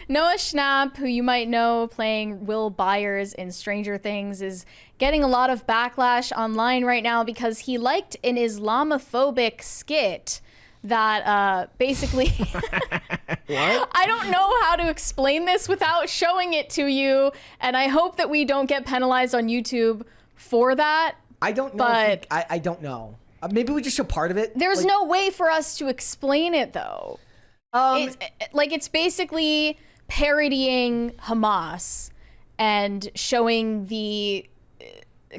Noah Schnapp, who you might know playing Will Byers in Stranger Things, is getting a lot of backlash online right now because he liked an Islamophobic skit that basically What? I don't know how to explain this without showing it to you, and I hope that we don't get penalized on YouTube for that. I don't know. But I don't know. Maybe we just show part of it. there's no way for us to explain it though. It's basically parodying Hamas and showing the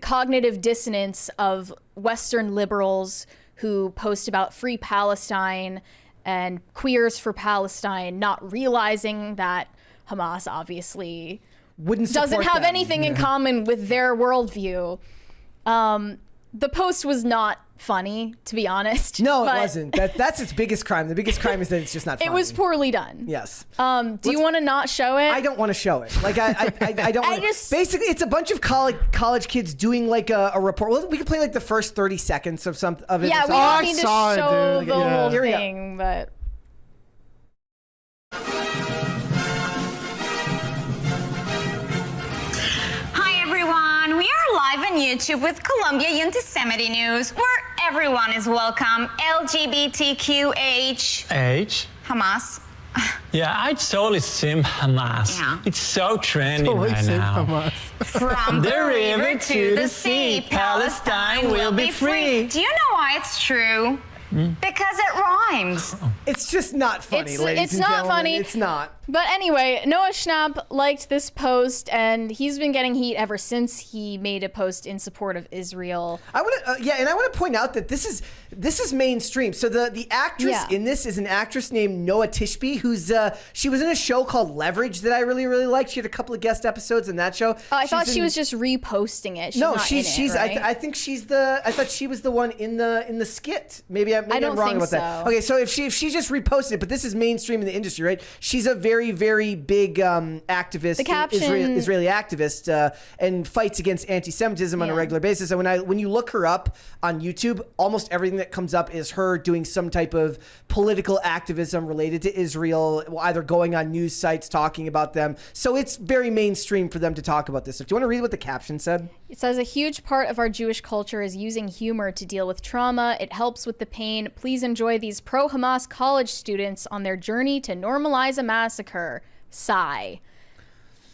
cognitive dissonance of Western liberals who post about free Palestine and queers for Palestine, not realizing that Hamas obviously doesn't have anything in common with their worldview. The post was not funny, to be honest. No, it wasn't. That's its biggest crime. The biggest crime is that it's just not funny. It was poorly done. Yes. Do you want to not show it? I don't want to show it. Like I don't. Basically, it's a bunch of college kids doing like a report. Well, we could play like the first 30 seconds of it. Yeah, we don't need to show the whole thing, but. We are live on YouTube with Colombia Anti-Semitic News, where everyone is welcome. LGBTQH. Hamas. Yeah, I totally sim Hamas. Yeah. It's so trendy right now. Hamas. From the river to the sea, Palestine will be free. Do you know why it's true? Because it rhymes. It's just not funny, ladies and not gentlemen. funny. It's not. But anyway, Noah Schnapp liked this post, and he's been getting heat ever since he made a post in support of Israel. I want to, and I want to point out that this is mainstream. So the actress in this is an actress named Noah Tishby, who's she was in a show called Leverage that I really liked. She had a couple of guest episodes in that show. Oh, I thought she was just reposting it. She's right? I think she's I thought she was the one in the skit. Maybe I'm wrong think about that. Okay, so if she just reposted it, but this is mainstream in the industry, right? She's a very big activist, Israeli activist, and fights against anti-Semitism on a regular basis. And when you look her up on YouTube, almost everything that comes up is her doing some type of political activism related to Israel, either going on news sites talking about them. So it's very mainstream for them to talk about this. So do you want to read what the caption said? It says, a huge part of our Jewish culture is using humor to deal with trauma. It helps with the pain. Please enjoy these pro-Hamas college students on their journey to normalize a massacre. Sigh.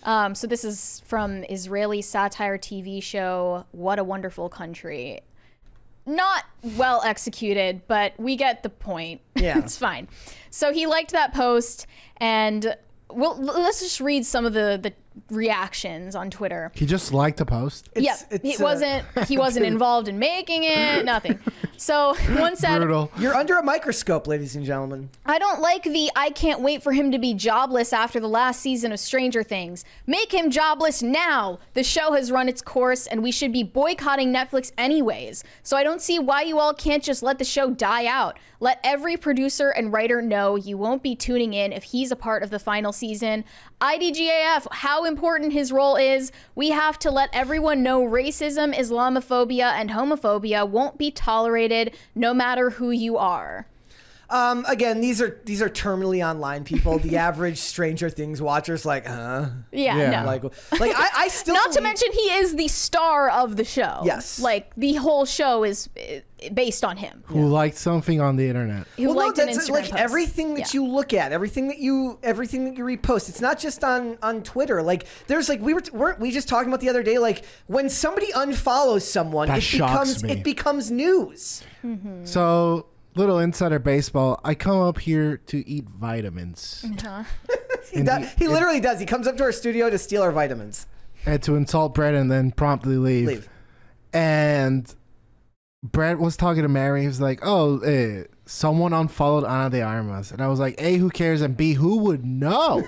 So this is from Israeli satire TV show, What a Wonderful Country. Not well executed, but we get the point. Yeah. It's fine. So he liked that post, and let's just read some of the reactions on Twitter. He just liked the post? He wasn't involved in making it, nothing. So one said, brutal. You're under a microscope, ladies and gentlemen. I don't like I can't wait for him to be jobless after the last season of Stranger Things. Make him jobless now. The show has run its course and we should be boycotting Netflix anyways. So I don't see why you all can't just let the show die out. Let every producer and writer know you won't be tuning in if he's a part of the final season. IDGAF, how important his role is. We have to let everyone know racism, Islamophobia, and homophobia won't be tolerated no matter who you are. Again, these are terminally online people. The average Stranger Things watcher's like, huh? Yeah. No. Like I still not to mention he is the star of the show. Yes. Like the whole show is based on him. Who liked something on the internet. Who liked an that's Instagram like post. everything that you look at, everything that you repost. It's not just on Twitter. Like there's like we just talking about the other day. Like when somebody unfollows someone, it becomes news. Mm-hmm. So. Little insider baseball. I come up here to eat vitamins. He literally does. He comes up to our studio to steal our vitamins. And to insult Brett and then promptly leave. And Brett was talking to Mary. He was like, someone unfollowed Ana de Armas. And I was like, A, who cares? And B, who would know?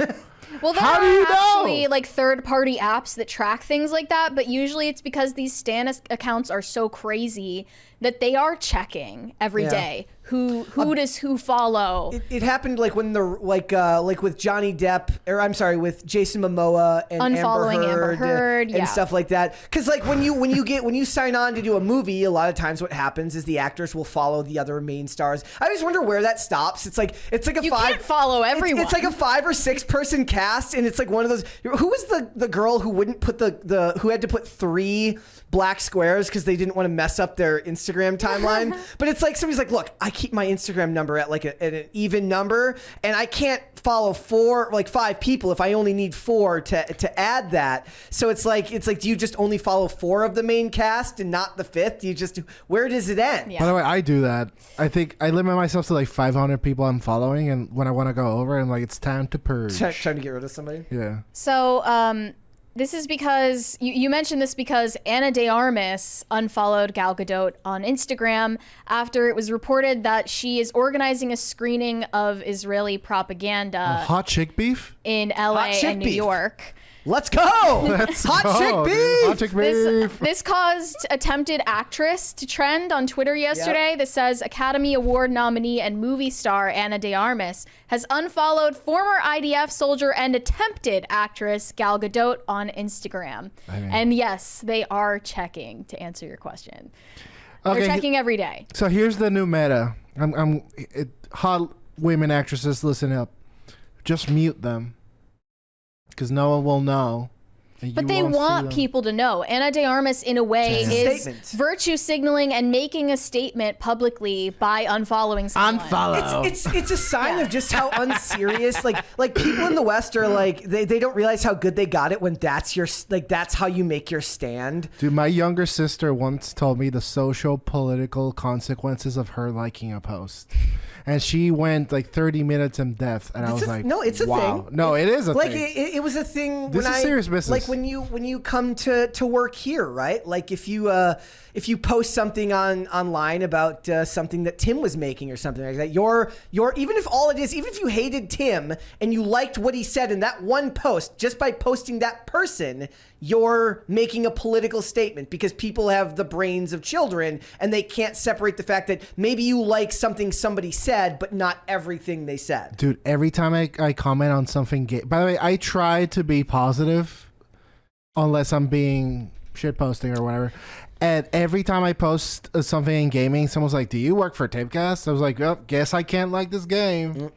Well, there How do are you know? actually like third-party apps that track things like that, but usually it's because these Stan accounts are so crazy that they are checking every day who does who follow. It happened like when like with Johnny Depp, or I'm sorry, with Jason Momoa and Unfollowing Amber Heard yeah. and stuff like that. Because like when you sign on to do a movie, a lot of times what happens is the actors will follow the other main stars. I always wonder where that stops. It's like a You five. can't follow everyone. It's like a 5 or 6 person cast, and it's like one of those. Who was the girl who wouldn't put who had to put 3 black squares because they didn't want to mess up their Instagram timeline? But it's like somebody's like, look, I keep my Instagram number at like an even number, and I can't follow 5 people if I only need 4 to add that. So it's like do you just only follow 4 of the main cast and not the 5th? Where does it end? Yeah. By the way, I do that. I think I limit myself to like 500 people I'm following, and when I want to go over, I'm like, it's time to purge. Trying to get rid of somebody. Yeah. So this is because you mentioned this because Ana de Armas unfollowed Gal Gadot on Instagram after it was reported that she is organizing a screening of Israeli propaganda Hot chick beef? in LA and New York. Let's go! Hot chick beef! Hot chick beef! This caused attempted actress to trend on Twitter yesterday. Yep. That says Academy Award nominee and movie star Ana de Armas has unfollowed former IDF soldier and attempted actress Gal Gadot on Instagram. And yes, they are checking, to answer your question. They're checking every day. So here's the new meta. Hot women actresses, listen up. Just mute them. Because no one will know. But they want people to know. Ana de Armas, in a way, is virtue signaling and making a statement publicly by unfollowing someone. Unfollow. It's a sign of just how unserious. Like people in the West are like they don't realize how good they got it when that's how you make your stand. Dude, my younger sister once told me the social political consequences of her liking a post. And she went like 30 minutes in depth, and I was like, no, it's a wow. thing. No, it is a like thing. It was a thing. This is serious business. Like when you come to work here, right? Like if you post something online about something that Tim was making or something like that, you're even if all it is, even if you hated Tim and you liked what he said in that one post, just by posting that person, you're making a political statement because people have the brains of children and they can't separate the fact that maybe you like something somebody said, but not everything they said. Dude, every time I comment on something gay, by the way, I try to be positive unless I'm being shit posting or whatever. And every time I post something in gaming, someone's like, do you work for Tipcast? I was like, oh, guess I can't like this game.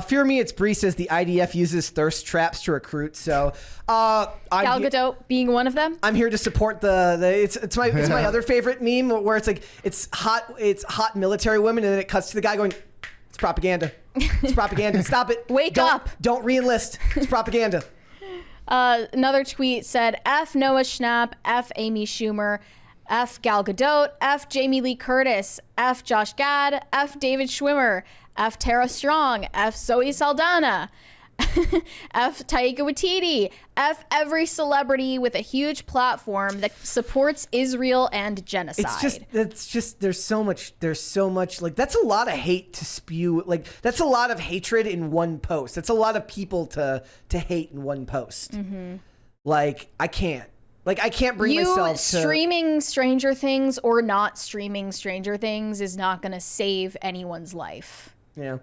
Fear Me, It's Bree says the IDF uses thirst traps to recruit. So Gal Gadot being one of them. I'm here to support it's my other favorite meme where it's like it's hot military women and then it cuts to the guy going, it's propaganda. It's propaganda. Stop it. Wake up. Don't re-enlist. It's propaganda. Another tweet said, F Noah Schnapp, F Amy Schumer, F Gal Gadot, F Jamie Lee Curtis, F Josh Gad, F David Schwimmer, F Tara Strong, F Zoe Saldana, F Taika Waititi, F every celebrity with a huge platform that supports Israel and genocide. It's just there's so much like that's a lot of hate to spew. Like that's a lot of hatred in one post. That's a lot of people to hate in one post. Mm-hmm. Like I can't bring myself to streaming Stranger Things or not streaming Stranger Things is not going to save anyone's life. Yeah.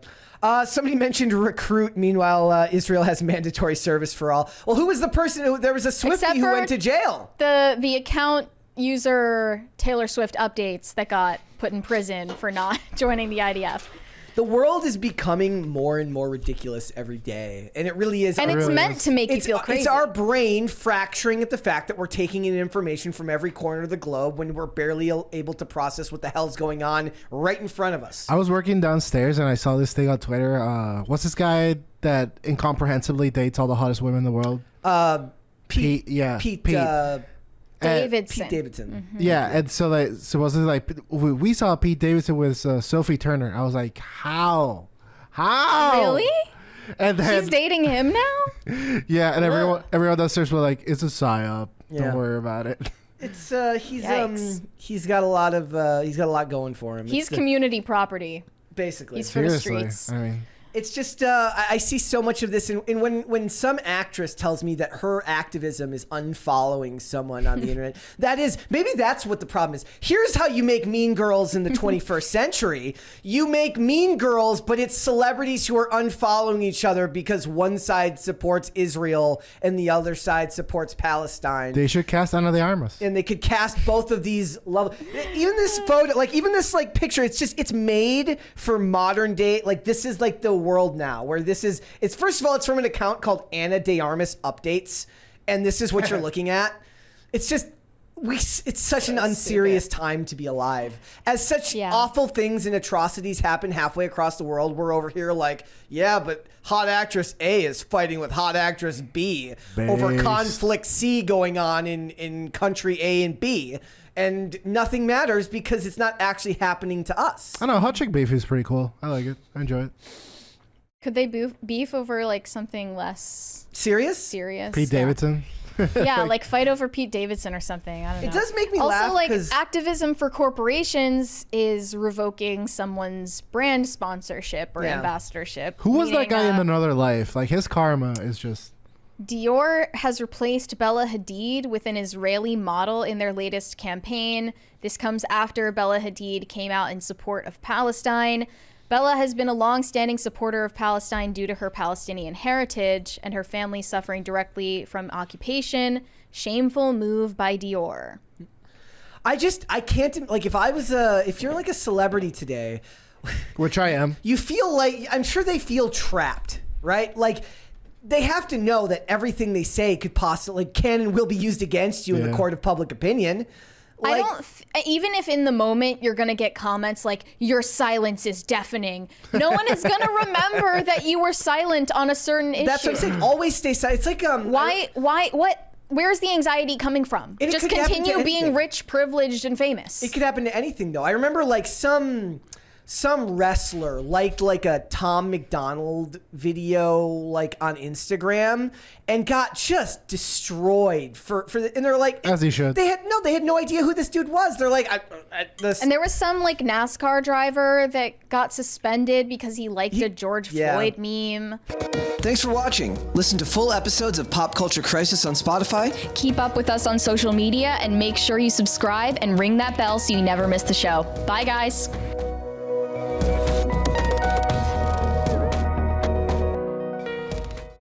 Somebody mentioned recruit. Meanwhile, Israel has mandatory service for all. Well, who was the person? There was a Swiftie who went to jail. The account user Taylor Swift updates that got put in prison for not joining the IDF. The world is becoming more and more ridiculous every day, and it really is. And it's meant to make you feel crazy. It's our brain fracturing at the fact that we're taking in information from every corner of the globe when we're barely able to process what the hell's going on right in front of us. I was working downstairs and I saw this thing on Twitter. What's this guy that incomprehensibly dates all the hottest women in the world? Pete. Davidson. Pete Davidson. Mm-hmm. Yeah, and so supposedly we saw Pete Davidson with Sophie Turner. I was like, how? Really? And then she's dating him now? Yeah, and everyone downstairs were like, it's a psyop. Yeah. Don't worry about it. It's he's got a lot going for him. He's community property. Basically. He's for the streets. I mean, It's just I see so much of this, and when some actress tells me that her activism is unfollowing someone on the internet, maybe that's what the problem is. Here's how you make Mean Girls in the 21st century. You make Mean Girls, but it's celebrities who are unfollowing each other because one side supports Israel and the other side supports Palestine. They should cast Ana de Armas. And they could cast both of these levels. Even this photo, like even this like picture, it's made for modern day. Like this is like the world now, where it's first of all, it's from an account called Ana de Armas Updates, and this is what you're looking at. It's just it's such an unserious time to be alive. As such awful things and atrocities happen halfway across the world, we're over here like, yeah, but hot actress A is fighting with hot actress B over conflict C going on in country A and B. And nothing matters because it's not actually happening to us. I know, hot chick beef is pretty cool. I like it. I enjoy it. Could they beef over like something less serious? Pete Davidson. Yeah, like fight over Pete Davidson or something. I don't know. It does make me also, laugh. Also, like activism for corporations is revoking someone's brand sponsorship or ambassadorship. Who was that guy in another life? Like his karma is just. Dior has replaced Bella Hadid with an Israeli model in their latest campaign. This comes after Bella Hadid came out in support of Palestine. Bella has been a long-standing supporter of Palestine due to her Palestinian heritage and her family suffering directly from occupation. Shameful move by Dior. I can't, like, if you're like a celebrity today, which I am, you feel like, I'm sure they feel trapped, right? Like, they have to know that everything they say could possibly, can and will be used against you in the court of public opinion. Like, even if in the moment you're going to get comments like, your silence is deafening, no one is going to remember that you were silent on a certain issue. That's what I'm saying. Always stay silent. It's like, where's the anxiety coming from? Just continue being rich, privileged, and famous. It could happen to anything, though. I remember like some wrestler liked like a Tom McDonald video like on Instagram and got just destroyed and they're like, as he should. They had no idea who this dude was. They're like, and there was some like NASCAR driver that got suspended because he liked a George Floyd meme. Thanks for watching. Listen to full episodes of Pop Culture Crisis on Spotify. Keep up with us on social media and make sure you subscribe and ring that bell so you never miss the show. Bye, guys.